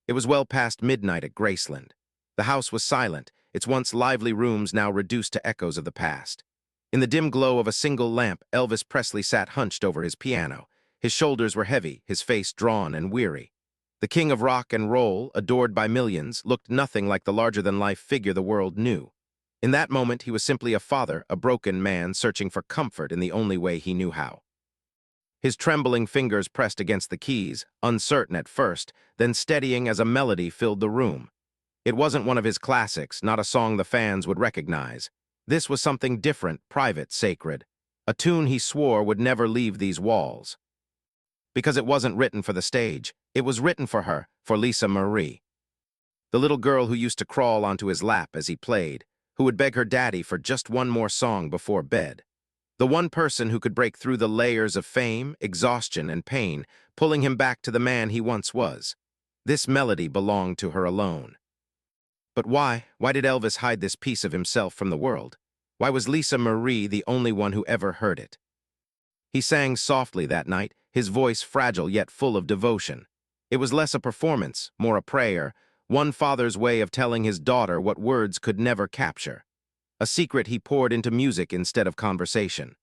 It was well past midnight at Graceland. The house was silent, its once lively rooms now reduced to echoes of the past. In the dim glow of a single lamp, Elvis Presley sat hunched over his piano. His shoulders were heavy, his face drawn and weary. The king of rock and roll, adored by millions, looked nothing like the larger-than-life figure the world knew. In that moment, he was simply a father, a broken man searching for comfort in the only way he knew how. His trembling fingers pressed against the keys, uncertain at first, then steadying as a melody filled the room. It wasn't one of his classics, not a song the fans would recognize. This was something different, private, sacred. A tune he swore would never leave these walls. Because it wasn't written for the stage, it was written for her, for Lisa Marie. The little girl who used to crawl onto his lap as he played, who would beg her daddy for just one more song before bed. The one person who could break through the layers of fame, exhaustion, and pain, pulling him back to the man he once was. This melody belonged to her alone. But why? Why did Elvis hide this piece of himself from the world? Why was Lisa Marie the only one who ever heard it? He sang softly that night, his voice fragile yet full of devotion. It was less a performance, more a prayer, one father's way of telling his daughter what words could never capture. A secret he poured into music instead of conversation.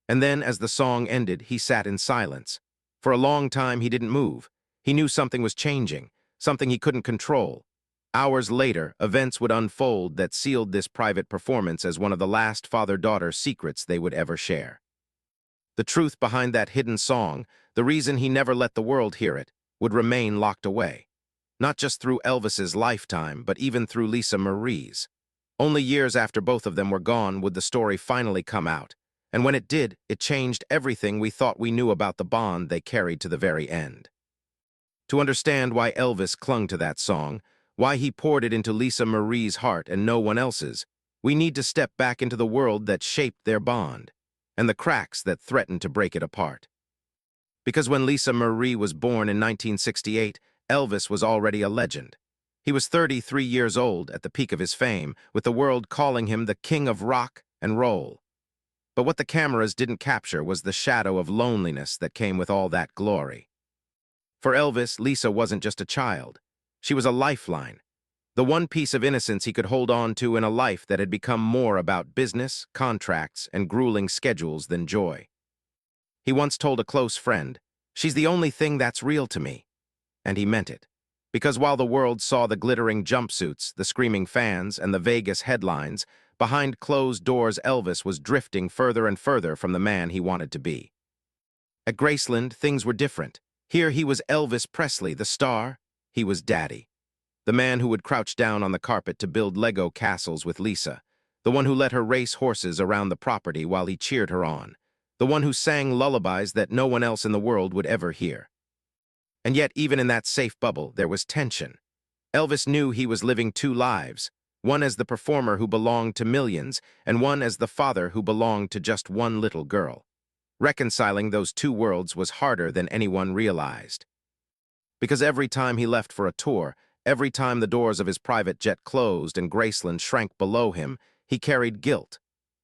And then, as the song ended, he sat in silence. For a long time, he didn't move. He knew something was changing, something he couldn't control. Hours later, events would unfold that sealed this private performance as one of the last father-daughter secrets they would ever share. The truth behind that hidden song, the reason he never let the world hear it, would remain locked away. Not just through Elvis's lifetime, but even through Lisa Marie's. Only years after both of them were gone would the story finally come out, and when it did, it changed everything we thought we knew about the bond they carried to the very end. To understand why Elvis clung to that song, why he poured it into Lisa Marie's heart and no one else's, we need to step back into the world that shaped their bond, and the cracks that threatened to break it apart. Because when Lisa Marie was born in 1968, Elvis was already a legend. He was 33 years old at the peak of his fame, with the world calling him the king of rock and roll. But what the cameras didn't capture was the shadow of loneliness that came with all that glory. For Elvis, Lisa wasn't just a child. She was a lifeline, the one piece of innocence he could hold on to in a life that had become more about business, contracts, and grueling schedules than joy. He once told a close friend, "She's the only thing that's real to me." And he meant it. Because while the world saw the glittering jumpsuits, the screaming fans, and the Vegas headlines, behind closed doors Elvis was drifting further and further from the man he wanted to be. At Graceland, things were different. Here he was Elvis Presley, the star. He was Daddy. The man who would crouch down on the carpet to build Lego castles with Lisa. The one who let her race horses around the property while he cheered her on. The one who sang lullabies that no one else in the world would ever hear. And yet, even in that safe bubble, there was tension. Elvis knew he was living two lives, one as the performer who belonged to millions, and one as the father who belonged to just one little girl. Reconciling those two worlds was harder than anyone realized. Because every time he left for a tour, every time the doors of his private jet closed and Graceland shrank below him, he carried guilt.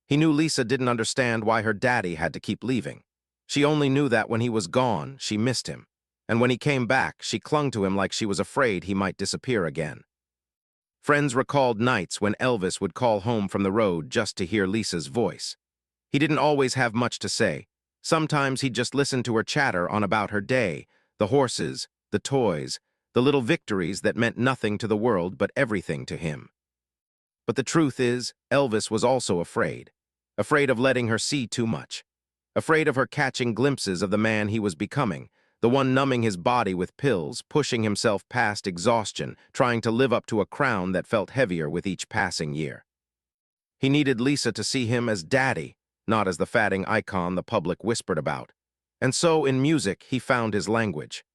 He knew Lisa didn't understand why her daddy had to keep leaving. She only knew that when he was gone, she missed him. And when he came back, she clung to him like she was afraid he might disappear again. Friends recalled nights when Elvis would call home from the road just to hear Lisa's voice. He didn't always have much to say. Sometimes he'd just listen to her chatter on about her day, the horses, the toys, the little victories that meant nothing to the world but everything to him. But the truth is, Elvis was also afraid. Afraid of letting her see too much. Afraid of her catching glimpses of the man he was becoming, the one numbing his body with pills, pushing himself past exhaustion, trying to live up to a crown that felt heavier with each passing year. He needed Lisa to see him as Daddy, not as the fatting icon the public whispered about. And so, in music, he found his language.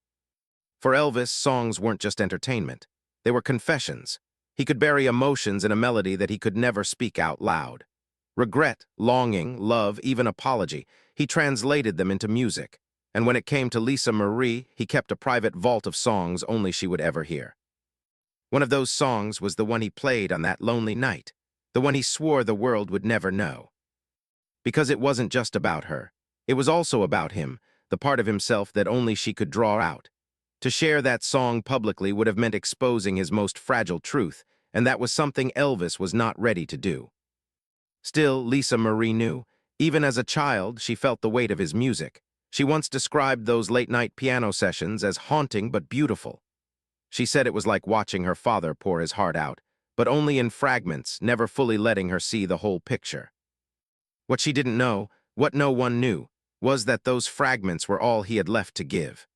For Elvis, songs weren't just entertainment. They were confessions. He could bury emotions in a melody that he could never speak out loud. Regret, longing, love, even apology, he translated them into music. And when it came to Lisa Marie, he kept a private vault of songs only she would ever hear. One of those songs was the one he played on that lonely night, the one he swore the world would never know. Because it wasn't just about her. It was also about him, the part of himself that only she could draw out. To share that song publicly would have meant exposing his most fragile truth, and that was something Elvis was not ready to do. Still, Lisa Marie knew. Even as a child, she felt the weight of his music. She once described those late-night piano sessions as haunting but beautiful. She said it was like watching her father pour his heart out, but only in fragments, never fully letting her see the whole picture. What she didn't know, what no one knew, was that those fragments were all he had left to give.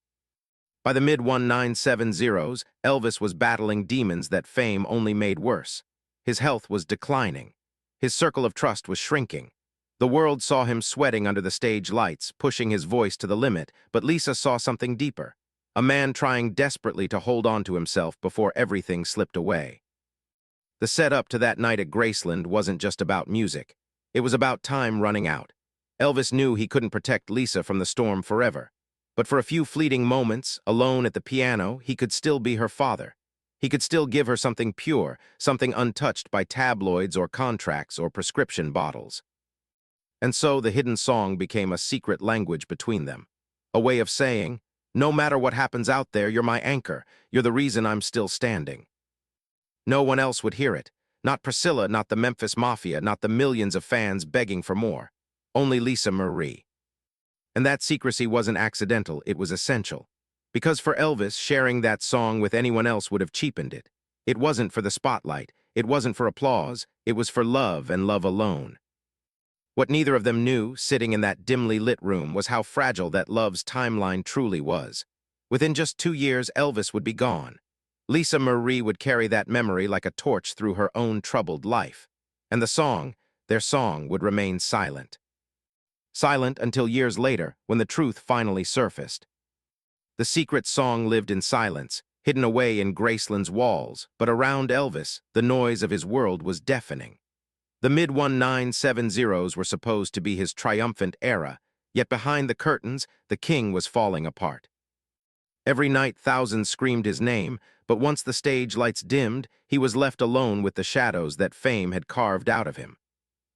By the mid-1970s, Elvis was battling demons that fame only made worse. His health was declining. His circle of trust was shrinking. The world saw him sweating under the stage lights, pushing his voice to the limit, but Lisa saw something deeper. A man trying desperately to hold on to himself before everything slipped away. The setup to that night at Graceland wasn't just about music. It was about time running out. Elvis knew he couldn't protect Lisa from the storm forever. But for a few fleeting moments, alone at the piano, he could still be her father. He could still give her something pure, something untouched by tabloids or contracts or prescription bottles. And so the hidden song became a secret language between them. A way of saying, no matter what happens out there, you're my anchor. You're the reason I'm still standing. No one else would hear it. Not Priscilla, not the Memphis Mafia, not the millions of fans begging for more. Only Lisa Marie. And that secrecy wasn't accidental, it was essential. Because for Elvis, sharing that song with anyone else would have cheapened it. It wasn't for the spotlight, it wasn't for applause, it was for love and love alone. What neither of them knew, sitting in that dimly lit room, was how fragile that love's timeline truly was. Within just 2 years, Elvis would be gone. Lisa Marie would carry that memory like a torch through her own troubled life. And the song, their song, would remain silent. Silent until years later, when the truth finally surfaced. The secret song lived in silence, hidden away in Graceland's walls, but around Elvis, the noise of his world was deafening. The mid-1970s were supposed to be his triumphant era, yet behind the curtains, the king was falling apart. Every night thousands screamed his name, but once the stage lights dimmed, he was left alone with the shadows that fame had carved out of him.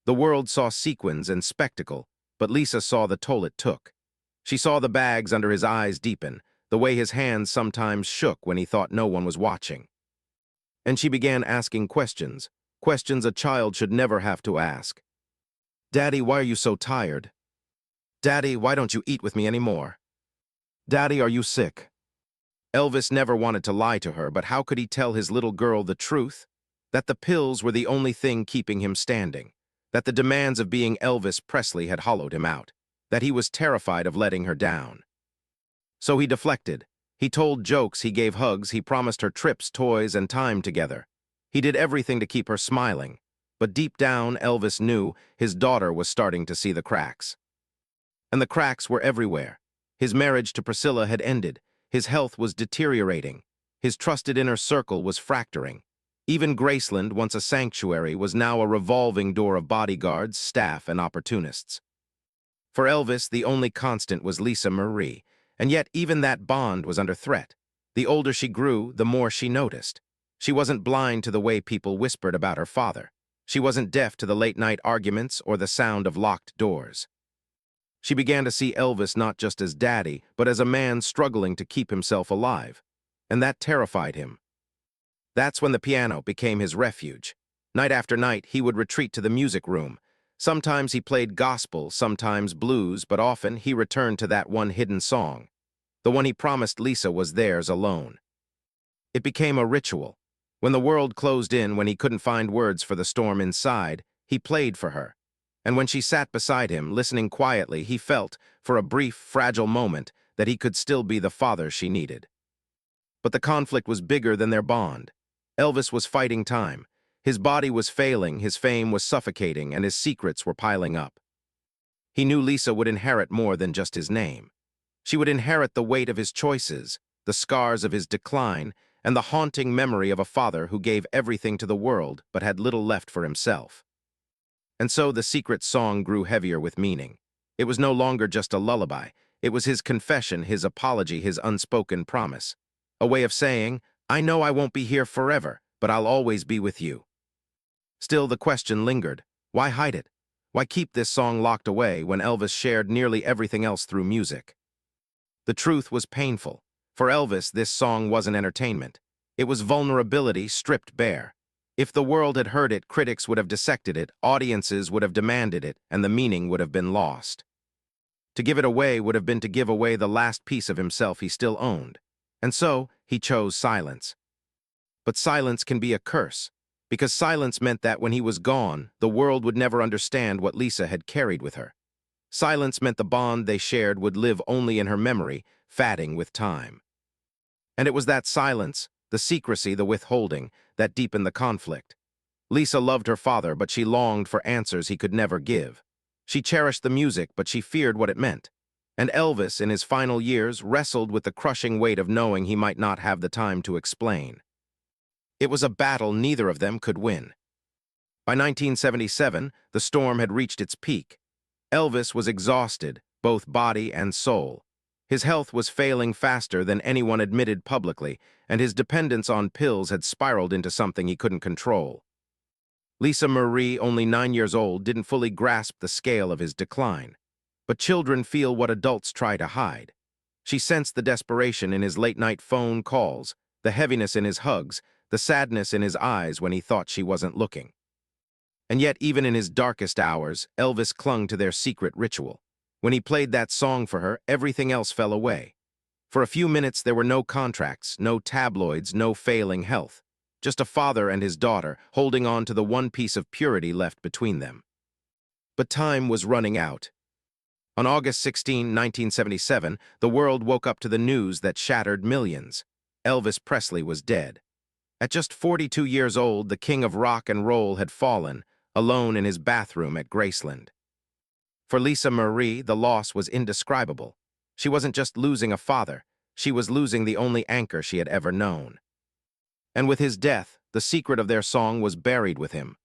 The world saw sequins and spectacle, but Lisa saw the toll it took. She saw the bags under his eyes deepen, the way his hands sometimes shook when he thought no one was watching. And she began asking questions, questions a child should never have to ask. Daddy, why are you so tired? Daddy, why don't you eat with me anymore? Daddy, are you sick? Elvis never wanted to lie to her, but how could he tell his little girl the truth? That the pills were the only thing keeping him standing. That the demands of being Elvis Presley had hollowed him out. That he was terrified of letting her down. So he deflected. He told jokes, he gave hugs, he promised her trips, toys, and time together. He did everything to keep her smiling. But deep down, Elvis knew his daughter was starting to see the cracks. And the cracks were everywhere. His marriage to Priscilla had ended. His health was deteriorating. His trusted inner circle was fracturing. Even Graceland, once a sanctuary, was now a revolving door of bodyguards, staff, and opportunists. For Elvis, the only constant was Lisa Marie, and yet even that bond was under threat. The older she grew, the more she noticed. She wasn't blind to the way people whispered about her father. She wasn't deaf to the late-night arguments or the sound of locked doors. She began to see Elvis not just as daddy, but as a man struggling to keep himself alive. And that terrified him. That's when the piano became his refuge. Night after night, he would retreat to the music room. Sometimes he played gospel, sometimes blues, but often he returned to that one hidden song. The one he promised Lisa was theirs alone. It became a ritual. When the world closed in, when he couldn't find words for the storm inside, he played for her. And when she sat beside him, listening quietly, he felt, for a brief, fragile moment, that he could still be the father she needed. But the conflict was bigger than their bond. Elvis was fighting time. His body was failing, his fame was suffocating, and his secrets were piling up. He knew Lisa would inherit more than just his name. She would inherit the weight of his choices, the scars of his decline, and the haunting memory of a father who gave everything to the world but had little left for himself. And so the secret song grew heavier with meaning. It was no longer just a lullaby. It was his confession, his apology, his unspoken promise. A way of saying, I know I won't be here forever, but I'll always be with you. Still, the question lingered. Why hide it? Why keep this song locked away when Elvis shared nearly everything else through music? The truth was painful. For Elvis, this song wasn't entertainment. It was vulnerability stripped bare. If the world had heard it, critics would have dissected it, audiences would have demanded it, and the meaning would have been lost. To give it away would have been to give away the last piece of himself he still owned. And so, he chose silence. But silence can be a curse, because silence meant that when he was gone, the world would never understand what Lisa had carried with her. Silence meant the bond they shared would live only in her memory, fading with time. And it was that silence, the secrecy, the withholding, that deepened the conflict. Lisa loved her father, but she longed for answers he could never give. She cherished the music, but she feared what it meant. And Elvis, in his final years, wrestled with the crushing weight of knowing he might not have the time to explain. It was a battle neither of them could win. By 1977, the storm had reached its peak. Elvis was exhausted, both body and soul. His health was failing faster than anyone admitted publicly, and his dependence on pills had spiraled into something he couldn't control. Lisa Marie, only 9 years old, didn't fully grasp the scale of his decline. But children feel what adults try to hide. She sensed the desperation in his late-night phone calls, the heaviness in his hugs, the sadness in his eyes when he thought she wasn't looking. And yet, even in his darkest hours, Elvis clung to their secret ritual. When he played that song for her, everything else fell away. For a few minutes, there were no contracts, no tabloids, no failing health. Just a father and his daughter, holding on to the one piece of purity left between them. But time was running out. On August 16, 1977, the world woke up to the news that shattered millions. Elvis Presley was dead. At just 42 years old, the king of rock and roll had fallen, alone in his bathroom at Graceland. For Lisa Marie, the loss was indescribable. She wasn't just losing a father, she was losing the only anchor she had ever known. And with his death, the secret of their song was buried with him.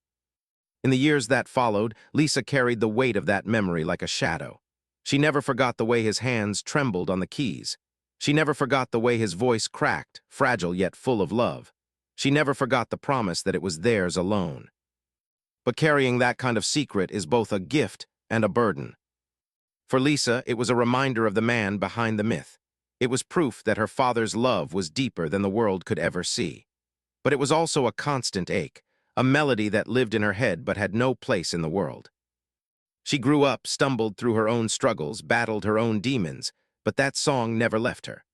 In the years that followed, Lisa carried the weight of that memory like a shadow. She never forgot the way his hands trembled on the keys. She never forgot the way his voice cracked, fragile yet full of love. She never forgot the promise that it was theirs alone. But carrying that kind of secret is both a gift and a burden. For Lisa, it was a reminder of the man behind the myth. It was proof that her father's love was deeper than the world could ever see. But it was also a constant ache, a melody that lived in her head but had no place in the world. She grew up, stumbled through her own struggles, battled her own demons, but that song never left her.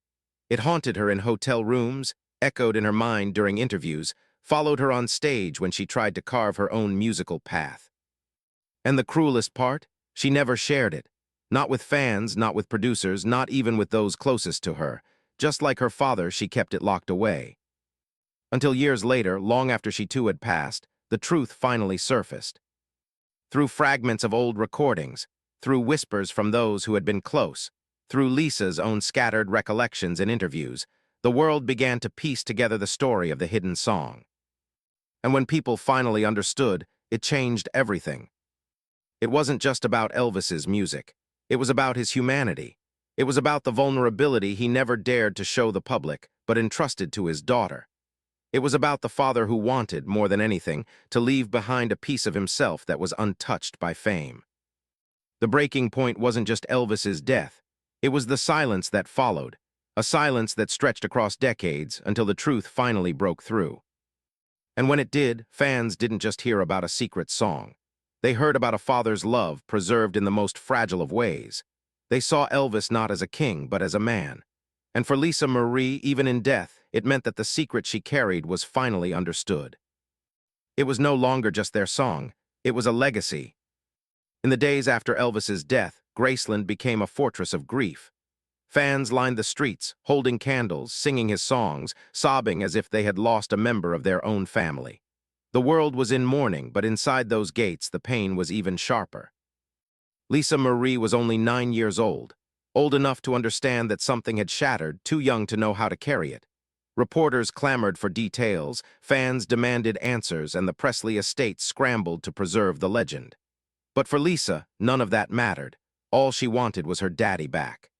It haunted her in hotel rooms, echoed in her mind during interviews, followed her on stage when she tried to carve her own musical path. And the cruelest part? She never shared it. Not with fans, not with producers, not even with those closest to her. Just like her father, she kept it locked away. Until years later, long after she too had passed, the truth finally surfaced. Through fragments of old recordings, through whispers from those who had been close, through Lisa's own scattered recollections and interviews, the world began to piece together the story of the hidden song. And when people finally understood, it changed everything. It wasn't just about Elvis's music. It was about his humanity. It was about the vulnerability he never dared to show the public, but entrusted to his daughter. It was about the father who wanted, more than anything, to leave behind a piece of himself that was untouched by fame. The breaking point wasn't just Elvis's death. It was the silence that followed, a silence that stretched across decades until the truth finally broke through. And when it did, fans didn't just hear about a secret song. They heard about a father's love preserved in the most fragile of ways. They saw Elvis not as a king, but as a man. And for Lisa Marie, even in death, it meant that the secret she carried was finally understood. It was no longer just their song, it was a legacy. In the days after Elvis's death, Graceland became a fortress of grief. Fans lined the streets, holding candles, singing his songs, sobbing as if they had lost a member of their own family. The world was in mourning, but inside those gates the pain was even sharper. Lisa Marie was only 9 years old enough to understand that something had shattered, too young to know how to carry it. Reporters clamored for details, fans demanded answers, and the Presley estate scrambled to preserve the legend. But for Lisa, none of that mattered. All she wanted was her daddy back.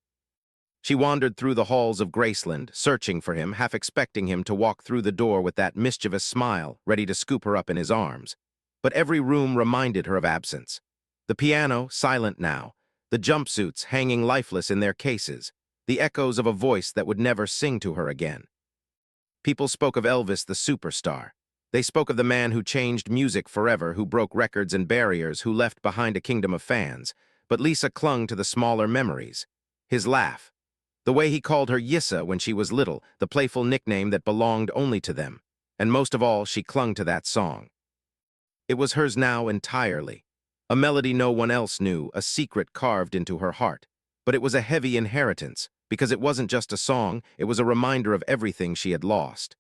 She wandered through the halls of Graceland, searching for him, half expecting him to walk through the door with that mischievous smile, ready to scoop her up in his arms. But every room reminded her of absence. The piano, silent now, the jumpsuits hanging lifeless in their cases, the echoes of a voice that would never sing to her again. People spoke of Elvis the superstar. They spoke of the man who changed music forever, who broke records and barriers, who left behind a kingdom of fans. But Lisa clung to the smaller memories. His laugh. The way he called her Yissa when she was little, the playful nickname that belonged only to them. And most of all, she clung to that song. It was hers now entirely. A melody no one else knew, a secret carved into her heart. But it was a heavy inheritance, because it wasn't just a song, it was a reminder of everything she had lost.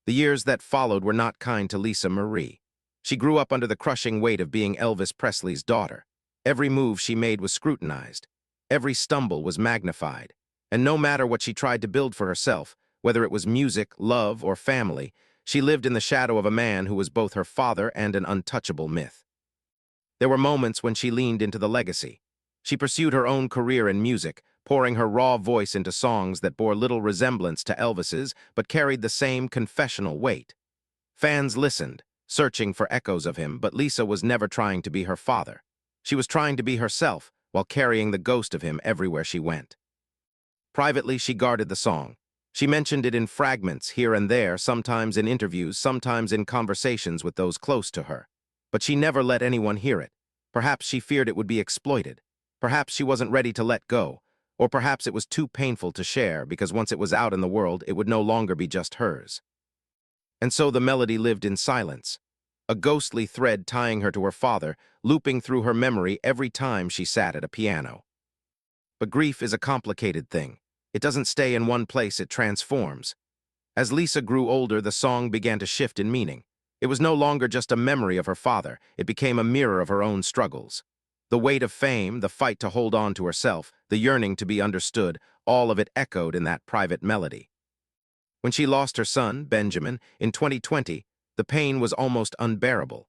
The years that followed were not kind to Lisa Marie. She grew up under the crushing weight of being Elvis Presley's daughter. Every move she made was scrutinized. Every stumble was magnified. And no matter what she tried to build for herself, whether it was music, love, or family, she lived in the shadow of a man who was both her father and an untouchable myth. There were moments when she leaned into the legacy. She pursued her own career in music, pouring her raw voice into songs that bore little resemblance to Elvis's but carried the same confessional weight. Fans listened, searching for echoes of him, but Lisa was never trying to be her father. She was trying to be herself while carrying the ghost of him everywhere she went. Privately, she guarded the song. She mentioned it in fragments here and there, sometimes in interviews, sometimes in conversations with those close to her. But she never let anyone hear it. Perhaps she feared it would be exploited. Perhaps she wasn't ready to let go. Or perhaps it was too painful to share because once it was out in the world, it would no longer be just hers. And so the melody lived in silence, a ghostly thread tying her to her father, looping through her memory every time she sat at a piano. But grief is a complicated thing. It doesn't stay in one place, it transforms. As Lisa grew older, the song began to shift in meaning. It was no longer just a memory of her father, it became a mirror of her own struggles. The weight of fame, the fight to hold on to herself, the yearning to be understood, all of it echoed in that private melody. When she lost her son, Benjamin, in 2020, the pain was almost unbearable.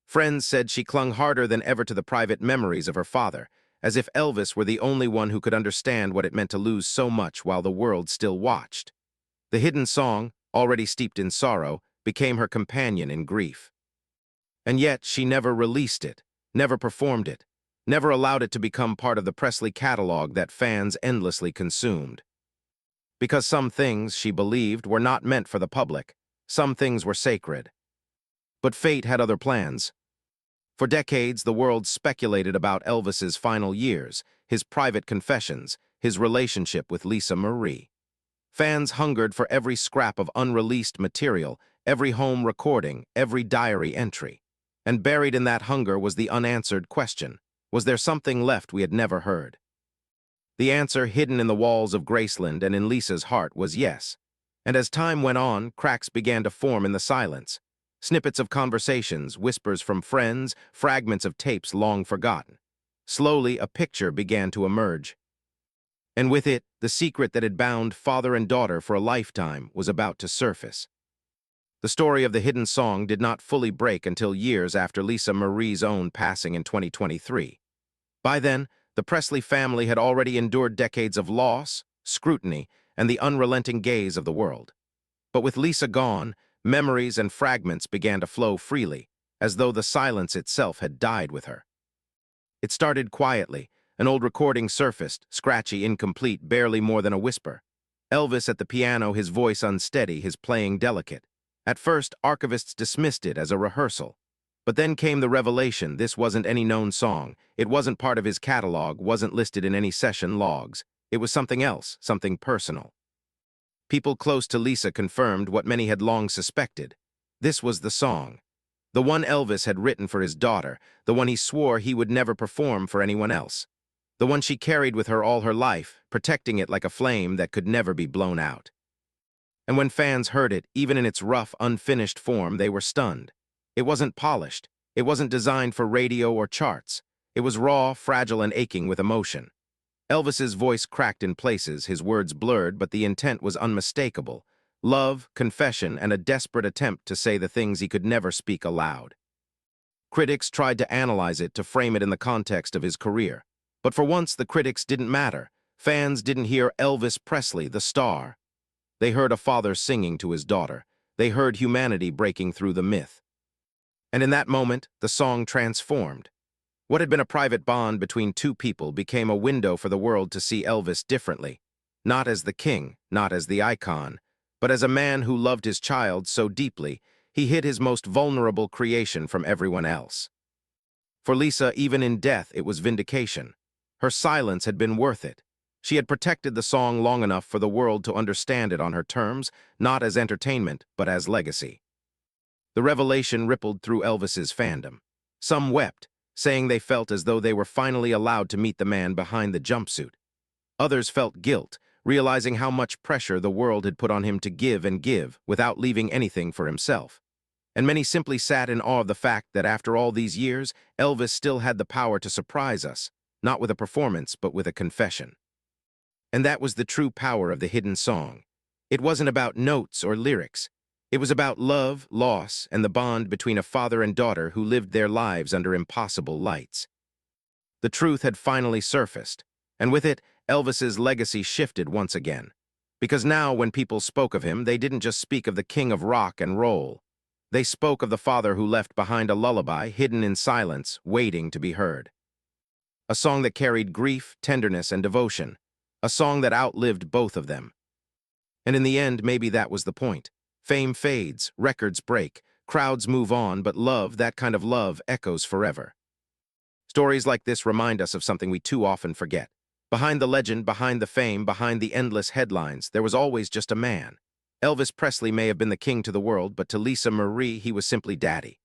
Friends said she clung harder than ever to the private memories of her father, as if Elvis were the only one who could understand what it meant to lose so much while the world still watched. The hidden song, already steeped in sorrow, became her companion in grief. And yet she never released it, never performed it, never allowed it to become part of the Presley catalog that fans endlessly consumed. Because some things, she believed, were not meant for the public. Some things were sacred. But fate had other plans. For decades, the world speculated about Elvis's final years, his private confessions, his relationship with Lisa Marie. Fans hungered for every scrap of unreleased material, every home recording, every diary entry. And buried in that hunger was the unanswered question: was there something left we had never heard? The answer, hidden in the walls of Graceland and in Lisa's heart, was yes. And as time went on, cracks began to form in the silence. Snippets of conversations, whispers from friends, fragments of tapes long forgotten. Slowly, a picture began to emerge. And with it, the secret that had bound father and daughter for a lifetime was about to surface. The story of the hidden song did not fully break until years after Lisa Marie's own passing in 2023. By then, the Presley family had already endured decades of loss, scrutiny, and the unrelenting gaze of the world. But with Lisa gone, memories and fragments began to flow freely, as though the silence itself had died with her. It started quietly. An old recording surfaced, scratchy, incomplete, barely more than a whisper. Elvis at the piano, his voice unsteady, his playing delicate. At first, archivists dismissed it as a rehearsal. But then came the revelation: this wasn't any known song. It wasn't part of his catalog, wasn't listed in any session logs. It was something else, something personal. People close to Lisa confirmed what many had long suspected. This was the song. The one Elvis had written for his daughter, the one he swore he would never perform for anyone else. The one she carried with her all her life, protecting it like a flame that could never be blown out. And when fans heard it, even in its rough, unfinished form, they were stunned. It wasn't polished. It wasn't designed for radio or charts. It was raw, fragile, and aching with emotion. Elvis's voice cracked in places, his words blurred, but the intent was unmistakable. Love, confession, and a desperate attempt to say the things he could never speak aloud. Critics tried to analyze it, to frame it in the context of his career. But for once, the critics didn't matter. Fans didn't hear Elvis Presley, the star. They heard a father singing to his daughter. They heard humanity breaking through the myth. And in that moment, the song transformed. What had been a private bond between two people became a window for the world to see Elvis differently. not as the king, not as the icon, but as a man who loved his child so deeply, he hid his most vulnerable creation from everyone else. For Lisa, even in death, it was vindication. Her silence had been worth it. She had protected the song long enough for the world to understand it on her terms, not as entertainment, but as legacy. The revelation rippled through Elvis's fandom. Some wept, saying they felt as though they were finally allowed to meet the man behind the jumpsuit. Others felt guilt, realizing how much pressure the world had put on him to give and give without leaving anything for himself. And many simply sat in awe of the fact that after all these years, Elvis still had the power to surprise us, not with a performance, but with a confession. And that was the true power of the hidden song. It wasn't about notes or lyrics. It was about love, loss, and the bond between a father and daughter who lived their lives under impossible lights. The truth had finally surfaced, and with it, Elvis's legacy shifted once again. Because now, when people spoke of him, they didn't just speak of the king of rock and roll. They spoke of the father who left behind a lullaby, hidden in silence, waiting to be heard. A song that carried grief, tenderness, and devotion. A song that outlived both of them. And in the end, maybe that was the point. Fame fades, records break, crowds move on, but love, that kind of love, echoes forever. Stories like this remind us of something we too often forget. Behind the legend, behind the fame, behind the endless headlines, there was always just a man. Elvis Presley may have been the king to the world, but to Lisa Marie, he was simply daddy.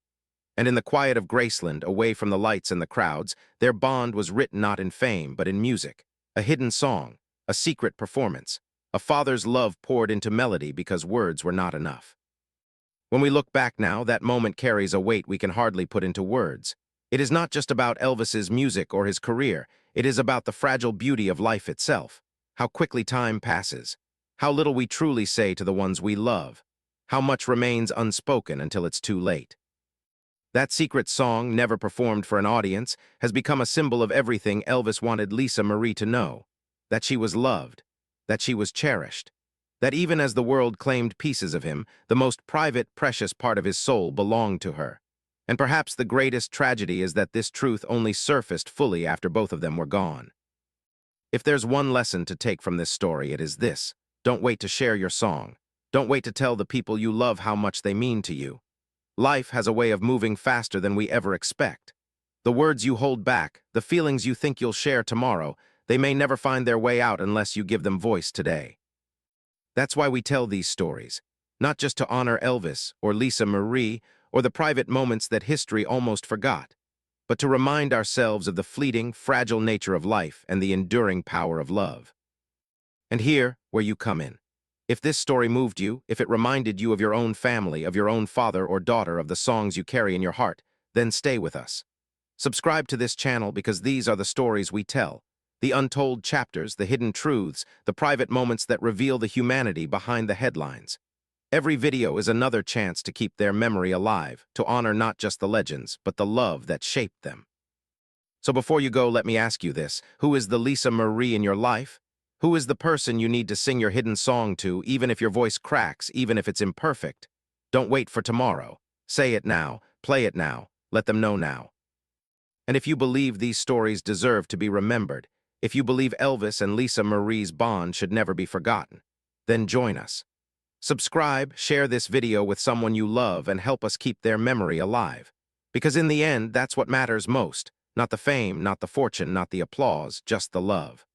And in the quiet of Graceland, away from the lights and the crowds, their bond was written not in fame, but in music. A hidden song, a secret performance. A father's love poured into melody because words were not enough. When we look back now, that moment carries a weight we can hardly put into words. It is not just about Elvis's music or his career. It is about the fragile beauty of life itself. How quickly time passes. How little we truly say to the ones we love. How much remains unspoken until it's too late. That secret song, never performed for an audience, has become a symbol of everything Elvis wanted Lisa Marie to know. That she was loved. That she was cherished. That even as the world claimed pieces of him, the most private, precious part of his soul belonged to her. And perhaps the greatest tragedy is that this truth only surfaced fully after both of them were gone. If there's one lesson to take from this story, it is this. Don't wait to share your song. Don't wait to tell the people you love how much they mean to you. Life has a way of moving faster than we ever expect. The words you hold back, the feelings you think you'll share tomorrow, they may never find their way out unless you give them voice today. That's why we tell these stories, not just to honor Elvis or Lisa Marie or the private moments that history almost forgot, but to remind ourselves of the fleeting, fragile nature of life and the enduring power of love. And here, where you come in. If this story moved you, if it reminded you of your own family, of your own father or daughter, of the songs you carry in your heart, then stay with us. Subscribe to this channel because these are the stories we tell. The untold chapters, the hidden truths, the private moments that reveal the humanity behind the headlines. Every video is another chance to keep their memory alive, to honor not just the legends, but the love that shaped them. So before you go, let me ask you this. Who is the Lisa Marie in your life? Who is the person you need to sing your hidden song to, even if your voice cracks, even if it's imperfect? Don't wait for tomorrow. Say it now, play it now, let them know now. And if you believe these stories deserve to be remembered, if you believe Elvis and Lisa Marie's bond should never be forgotten, then join us. Subscribe, share this video with someone you love, and help us keep their memory alive. Because in the end, that's what matters most. Not the fame, not the fortune, not the applause, just the love.